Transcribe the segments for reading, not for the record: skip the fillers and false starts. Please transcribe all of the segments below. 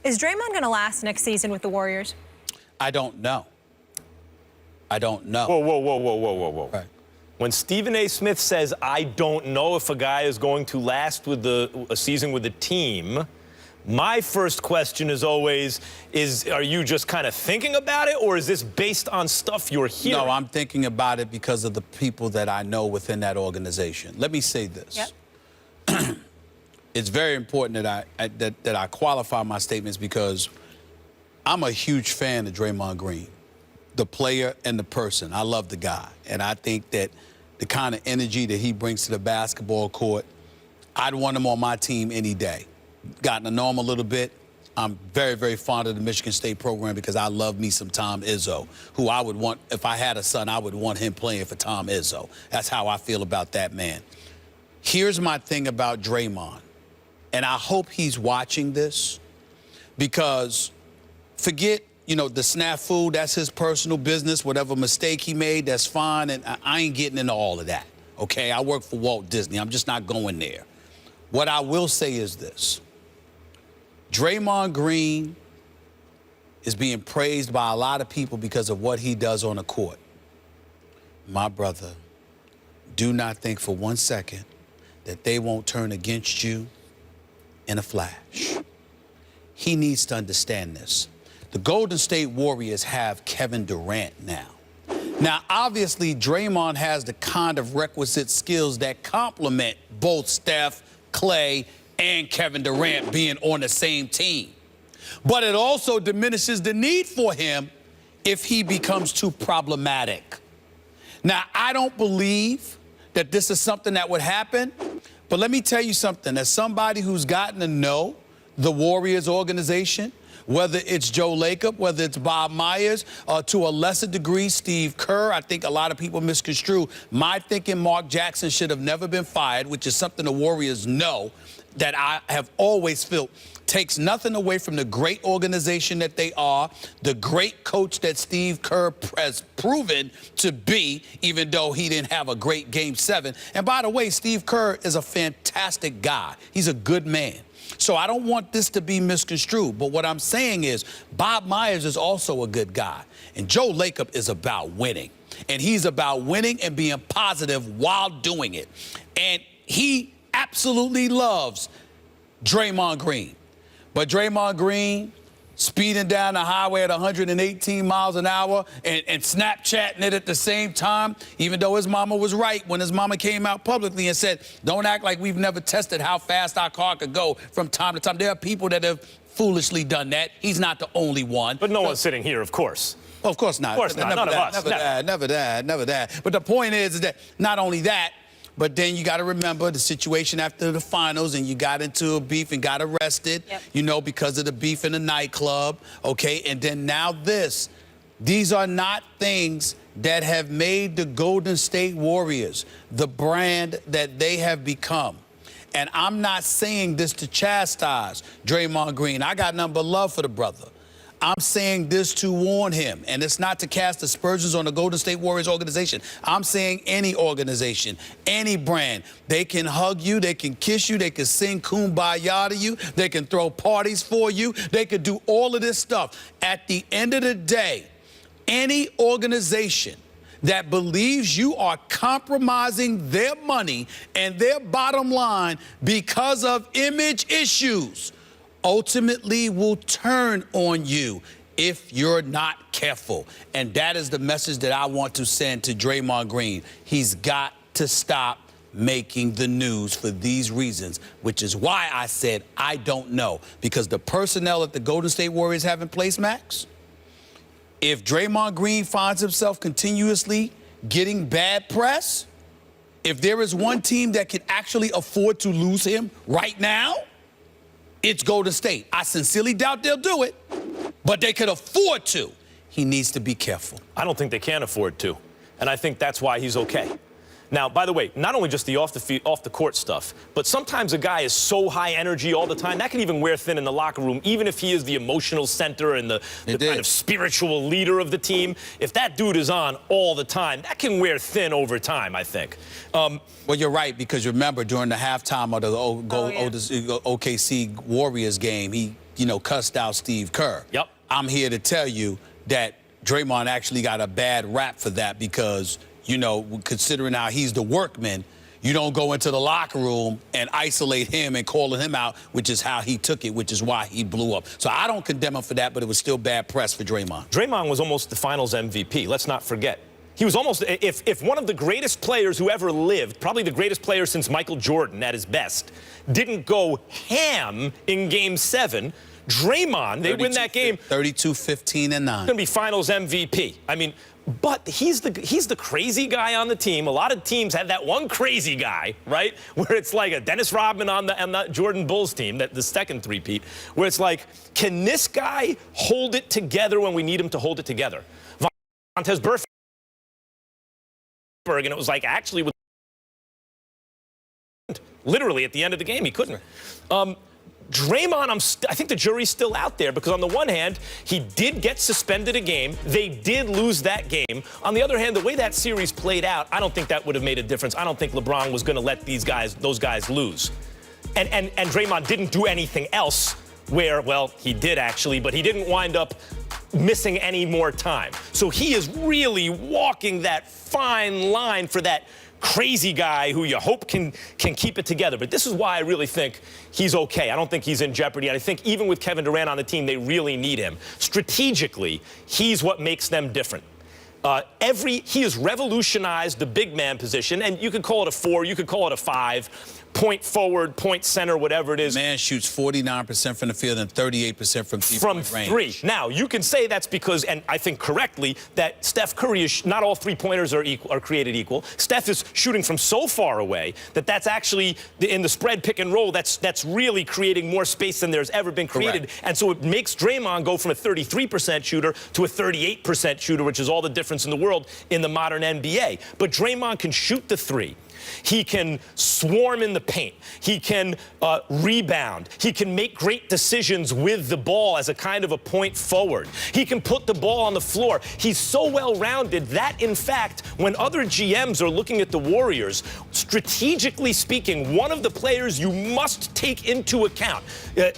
Is Draymond going to last next season with the Warriors? I don't know. I don't know. Whoa. Right. When Stephen A. Smith says, I don't know if a guy is going to last with a season with the team, my first question is always, are you just kind of thinking about it, or is this based on stuff you're hearing? No, I'm thinking about it because of the people that I know within that organization. Let me say this. Yep. It's very important that I qualify my statements because I'm a huge fan of Draymond Green, the player and the person. I love the guy. And I think that the kind of energy that he brings to the basketball court, I'd want him on my team any day. Gotten to know him a little bit. I'm very, very fond of the Michigan State program because I love me some Tom Izzo, who I would want, if I had a son, I would want him playing for Tom Izzo. That's how I feel about that man. Here's my thing about Draymond, and I hope he's watching this because forget, you know, the snafu, that's his personal business. Whatever mistake he made, that's fine, and I ain't getting into all of that, okay? I work for Walt Disney. I'm just not going there. What I will say is this. Draymond Green is being praised by a lot of people because of what he does on the court. My brother, do not think for 1 second that they won't turn against you in a flash. He needs to understand this. The Golden State Warriors have Kevin Durant now. Now, obviously, Draymond has the kind of requisite skills that complement both Steph, Clay, and Kevin Durant being on the same team. But it also diminishes the need for him if he becomes too problematic. Now, I don't believe that this is something that would happen, but let me tell you something. As somebody who's gotten to know the Warriors organization, whether it's Joe Lacob, whether it's Bob Myers, to a lesser degree, Steve Kerr. I think a lot of people misconstrue my thinking Mark Jackson should have never been fired, which is something the Warriors know that I have always felt takes nothing away from the great organization that they are, the great coach that Steve Kerr has proven to be, even though he didn't have a great Game 7. And by the way, Steve Kerr is a fantastic guy. He's a good man. So I don't want this to be misconstrued. But what I'm saying is Bob Myers is also a good guy. And Joe Lacob is about winning. And he's about winning and being positive while doing it. And he absolutely loves Draymond Green. But Draymond Green speeding down the highway at 118 miles an hour and Snapchatting it at the same time, even though his mama was right when his mama came out publicly and said, don't act like we've never tested how fast our car could go from time to time. There are people that have foolishly done that. He's not the only one. But no one's sitting here, of course. Well, of course not. Of course not. None of us. Never that. But the point is that not only that, but then you got to remember the situation after the finals and you got into a beef and got arrested, you know, because of the beef in the nightclub, okay? And then now this. These are not things that have made the Golden State Warriors the brand that they have become. And I'm not saying this to chastise Draymond Green. I got nothing but love for the brother. I'm saying this to warn him, and it's not to cast aspersions on the Golden State Warriors organization. I'm saying any organization, any brand, they can hug you, they can kiss you, they can sing Kumbaya to you, they can throw parties for you, they can do all of this stuff. At the end of the day, any organization that believes you are compromising their money and their bottom line because of image issues ultimately will turn on you if you're not careful. And that is the message that I want to send to Draymond Green. He's got to stop making the news for these reasons, which is why I said I don't know. Because the personnel that the Golden State Warriors have in place, Max, if Draymond Green finds himself continuously getting bad press, if there is one team that can actually afford to lose him right now, it's Golden State. I sincerely doubt they'll do it, but they could afford to. He needs to be careful. I don't think they can afford to, and I think that's why he's okay. Now, by the way, not only just the off the court stuff, but sometimes a guy is so high energy all the time, that can even wear thin in the locker room, even if he is the emotional center and the kind of spiritual leader of the team. If that dude is on all the time, that can wear thin over time, I think. Well, you're right, because remember, during the halftime of the OKC Warriors game, he cussed out Steve Kerr. Yep. I'm here to tell you that Draymond actually got a bad rap for that because, considering how he's the workman, you don't go into the locker room and isolate him and calling him out, which is how he took it, which is why he blew up. So I don't condemn him for that, but it was still bad press for Draymond. Draymond was almost the finals MVP. Let's not forget. He was almost, if one of the greatest players who ever lived, probably the greatest player since Michael Jordan at his best, didn't go ham in Game 7, Draymond, they win that game. 32, 15, and 9. Going to be finals MVP. I mean, but he's the crazy guy on the team. A lot of teams have that one crazy guy, right? Where it's like a Dennis Rodman on the Jordan Bulls team, the second three-peat, where it's like, can this guy hold it together when we need him to hold it together? Vontaze Burfict, and it was like actually with literally at the end of the game he couldn't. Draymond, I think the jury's still out there because on the one hand, he did get suspended a game. They did lose that game. On the other hand, the way that series played out, I don't think that would have made a difference. I don't think LeBron was going to let those guys lose. And Draymond didn't do anything else where, well, he did actually, but he didn't wind up missing any more time. So he is really walking that fine line for that crazy guy who you hope can keep it together. But this is why I really think he's okay. I don't think he's in jeopardy. And I think even with Kevin Durant on the team, they really need him. Strategically, he's what makes them different. He has revolutionized the big man position, and you could call it a 4, you could call it a 5. Point forward, point center, whatever it is. Man shoots 49% from the field and 38% from three-point range. From 3. Now, you can say that's because, and I think correctly, that Steph Curry is not all three-pointers are created equal. Steph is shooting from so far away that's actually in the spread pick and roll. That's really creating more space than there's ever been created. Correct. And so it makes Draymond go from a 33% shooter to a 38% shooter, which is all the difference in the world in the modern NBA. But Draymond can shoot the 3. He can swarm in the paint. He can rebound. He can make great decisions with the ball as a kind of a point forward. He can put the ball on the floor. He's so well-rounded that, in fact, when other GMs are looking at the Warriors, strategically speaking, one of the players you must take into account,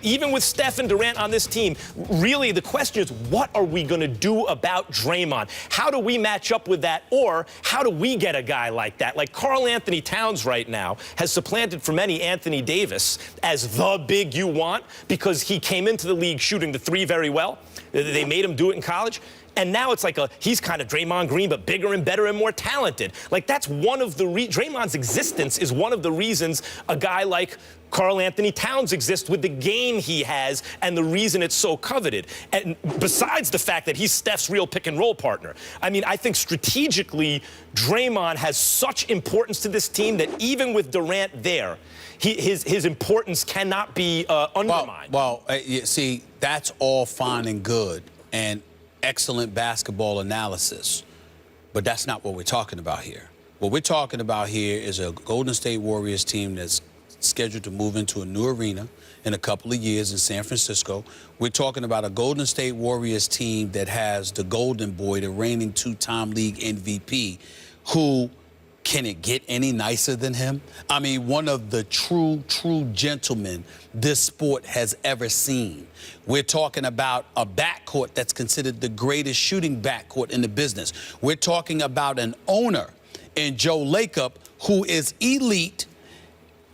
even with Steph and Durant on this team, really the question is, what are we going to do about Draymond? How do we match up with that? Or how do we get a guy like that? Like Karl Anthony Towns right now has supplanted for many Anthony Davis as the big you want because he came into the league shooting the 3 very well. They made him do it in college. And now it's like he's kind of Draymond Green, but bigger and better and more talented. Like that's one of the Draymond's existence is one of the reasons a guy like Karl Anthony Towns exists with the game he has and the reason it's so coveted. And besides the fact that he's Steph's real pick and roll partner. I mean, I think strategically, Draymond has such importance to this team that even with Durant there, his importance cannot be undermined. Well, see, that's all fine and good and excellent basketball analysis, but that's not what we're talking about here. What we're talking about here is a Golden State Warriors team that's scheduled to move into a new arena in a couple of years in San Francisco. We're talking about a Golden State Warriors team that has the golden boy, the reigning 2-time league MVP, who, can it get any nicer than him? I mean, one of the true gentlemen this sport has ever seen. We're talking about a backcourt that's considered the greatest shooting backcourt in the business. We're talking about an owner in Joe Lacob who is elite,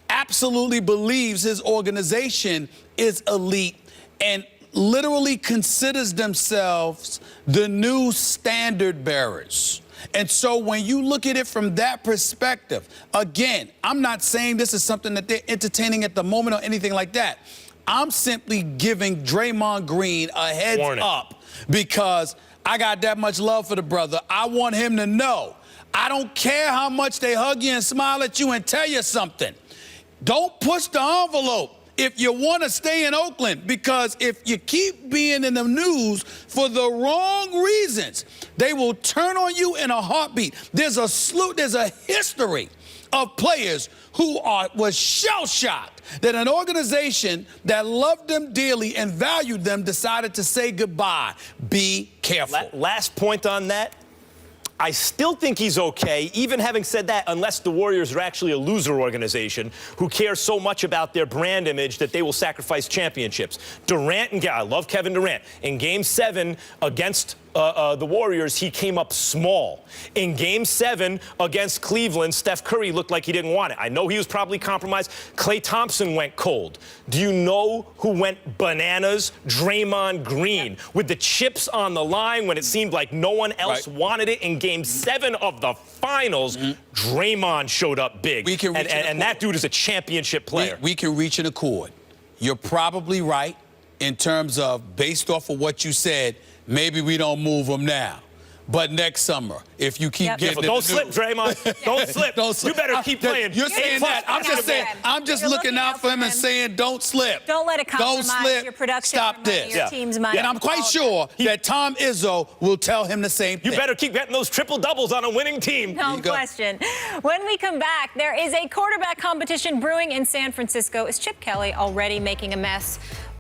absolutely believes his organization is elite, and literally considers themselves the new standard bearers. And so when you look at it from that perspective, again, I'm not saying this is something that they're entertaining at the moment or anything like that. I'm simply giving Draymond Green a heads up because I got that much love for the brother. I want him to know I don't care how much they hug you and smile at you and tell you something. Don't push the envelope if you want to stay in Oakland, because if you keep being in the news for the wrong reasons, they will turn on you in a heartbeat. There's a history of players who was shell-shocked that an organization that loved them dearly and valued them decided to say goodbye. Be careful. Last point on that. I still think he's okay, even having said that, unless the Warriors are actually a loser organization who cares so much about their brand image that they will sacrifice championships. Durant and I love Kevin Durant. In Game 7 against the Warriors, he came up small. In Game 7 against Cleveland, Steph Curry looked like he didn't want it. I know he was probably compromised. Klay Thompson went cold. Do you know who went bananas? Draymond Green. With the chips on the line when it seemed like no one else wanted it. In Game 7 of the finals, Draymond showed up big. And that dude is a championship player. We can reach an accord. You're probably right in terms of, based off of what you said, maybe we don't move him now. But next summer, if you keep getting don't slip, Draymond. Don't slip. Don't slip. You better keep playing. You're saying that. I'm just saying. I'm just looking out for him and saying, don't slip. Don't let it compromise your production. Stop this. Your team's money. And I'm quite sure that Tom Izzo will tell him the same thing. You better keep getting those triple doubles on a winning team. No question. When we come back, there is a quarterback competition brewing in San Francisco. Is Chip Kelly already making a mess?